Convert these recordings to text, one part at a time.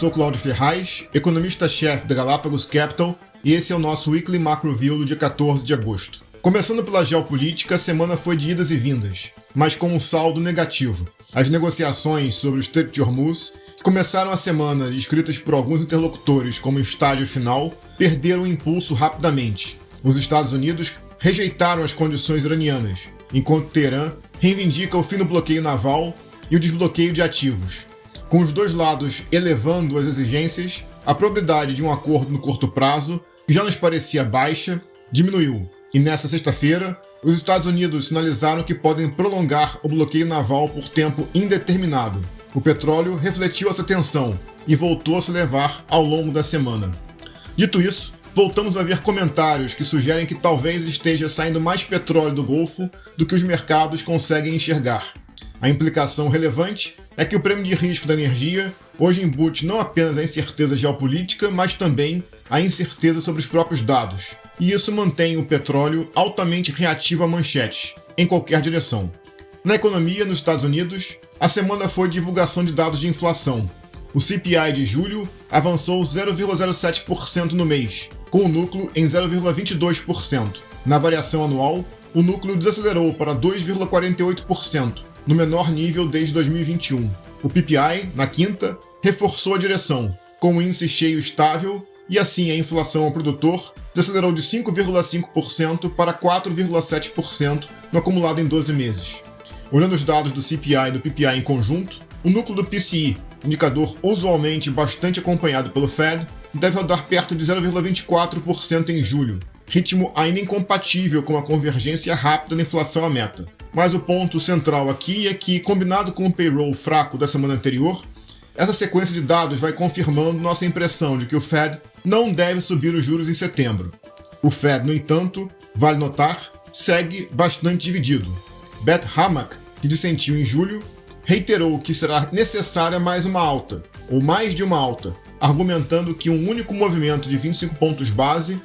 sou Cláudio Ferraz, economista-chefe da Galápagos Capital, e esse é o nosso Weekly Macro View do dia 14 de agosto. Começando pela geopolítica, a semana foi de idas e vindas, mas com um saldo negativo. As negociações sobre o Estreito de Hormuz, que começaram a semana descritas por alguns interlocutores como estágio final, perderam o impulso rapidamente. Os Estados Unidos rejeitaram as condições iranianas, enquanto Teherã reivindica o fim do bloqueio naval e o desbloqueio de ativos. Com os dois lados elevando as exigências, a probabilidade de um acordo no curto prazo, que já nos parecia baixa, diminuiu. E nesta sexta-feira, os Estados Unidos sinalizaram que podem prolongar o bloqueio naval por tempo indeterminado. O petróleo refletiu essa tensão e voltou a se elevar ao longo da semana. Dito isso, voltamos a ver comentários que sugerem que talvez esteja saindo mais petróleo do Golfo do que os mercados conseguem enxergar. A implicação relevante é que o prêmio de risco da energia hoje embute não apenas a incerteza geopolítica, mas também a incerteza sobre os próprios dados. E isso mantém o petróleo altamente reativo a manchetes, em qualquer direção. Na economia, nos Estados Unidos, a semana foi divulgação de dados de inflação. O CPI de julho avançou 0,07% no mês, com o núcleo em 0,22%. Na variação anual, o núcleo desacelerou para 2,48%, no menor nível desde 2021. O PPI, na quinta, reforçou a direção, com o índice cheio estável, e assim a inflação ao produtor desacelerou de 5,5% para 4,7% no acumulado em 12 meses. Olhando os dados do CPI e do PPI em conjunto, o núcleo do PCI, indicador usualmente bastante acompanhado pelo Fed, deve rodar perto de 0,24% em julho, ritmo ainda incompatível com a convergência rápida da inflação à meta. Mas o ponto central aqui é que, combinado com o payroll fraco da semana anterior, essa sequência de dados vai confirmando nossa impressão de que o Fed não deve subir os juros em setembro. O Fed, no entanto, vale notar, segue bastante dividido. Beth Hammack, que dissentiu em julho, reiterou que será necessária mais uma alta, ou mais de uma alta, argumentando que um único movimento de 25 pontos base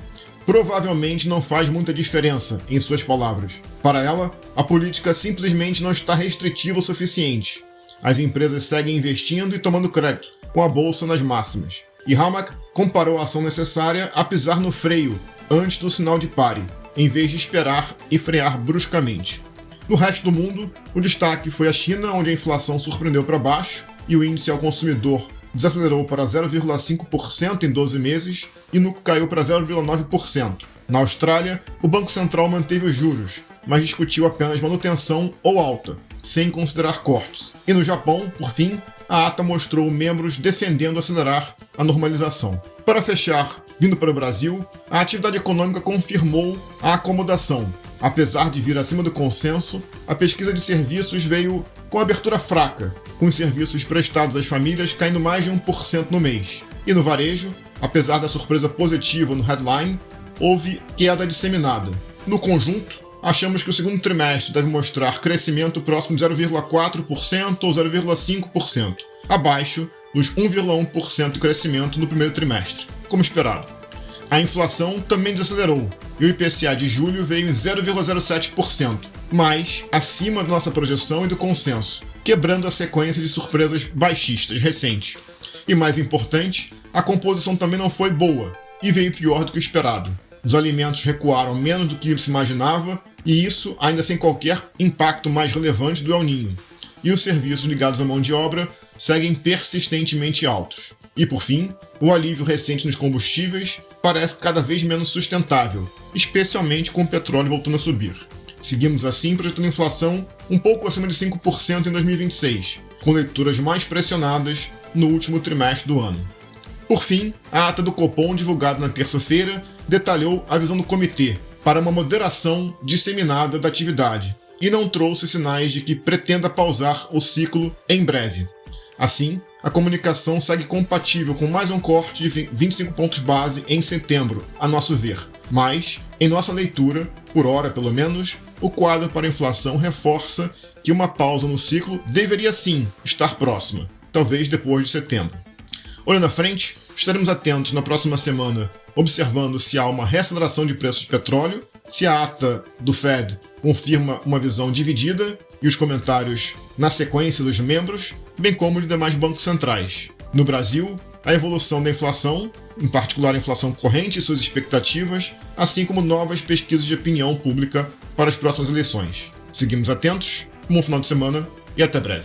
provavelmente não faz muita diferença, em suas palavras. Para ela, a política simplesmente não está restritiva o suficiente. As empresas seguem investindo e tomando crédito, com a bolsa nas máximas. E Hammack comparou a ação necessária a pisar no freio antes do sinal de pare, em vez de esperar e frear bruscamente. No resto do mundo, o destaque foi a China, onde a inflação surpreendeu para baixo e o índice ao consumidor desacelerou para 0,5% em 12 meses e o núcleo caiu para 0,9%. Na Austrália, o Banco Central manteve os juros, mas discutiu apenas manutenção ou alta, sem considerar cortes. E no Japão, por fim, a ata mostrou membros defendendo acelerar a normalização. Para fechar, vindo para o Brasil, a atividade econômica confirmou a acomodação. Apesar de vir acima do consenso, a pesquisa de serviços veio com abertura fraca, com os serviços prestados às famílias caindo mais de 1% no mês. E no varejo, apesar da surpresa positiva no headline, houve queda disseminada. No conjunto, achamos que o segundo trimestre deve mostrar crescimento próximo de 0,4% ou 0,5%, abaixo dos 1,1% de crescimento no primeiro trimestre, como esperado. A inflação também desacelerou, e o IPCA de julho veio em 0,07%, mas acima da nossa projeção e do consenso, quebrando a sequência de surpresas baixistas recentes. E mais importante, a composição também não foi boa, e veio pior do que o esperado. Os alimentos recuaram menos do que se imaginava, e isso ainda sem qualquer impacto mais relevante do El Niño. E os serviços ligados à mão de obra seguem persistentemente altos. E por fim, o alívio recente nos combustíveis parece cada vez menos sustentável, especialmente com o petróleo voltando a subir. Seguimos assim projetando inflação um pouco acima de 5% em 2026, com leituras mais pressionadas no último trimestre do ano. Por fim, a ata do Copom divulgada na terça-feira detalhou a visão do comitê para uma moderação disseminada da atividade e não trouxe sinais de que pretenda pausar o ciclo em breve. Assim, a comunicação segue compatível com mais um corte de 25 pontos base em setembro, a nosso ver. Mas, em nossa leitura, por hora pelo menos, o quadro para a inflação reforça que uma pausa no ciclo deveria sim estar próxima, talvez depois de setembro. Olhando à frente, estaremos atentos na próxima semana, observando se há uma reaceleração de preços de petróleo, se a ata do Fed confirma uma visão dividida e os comentários na sequência dos membros, bem como de demais bancos centrais. No Brasil, a evolução da inflação, em particular a inflação corrente e suas expectativas, assim como novas pesquisas de opinião pública para as próximas eleições. Seguimos atentos, bom final de semana e até breve.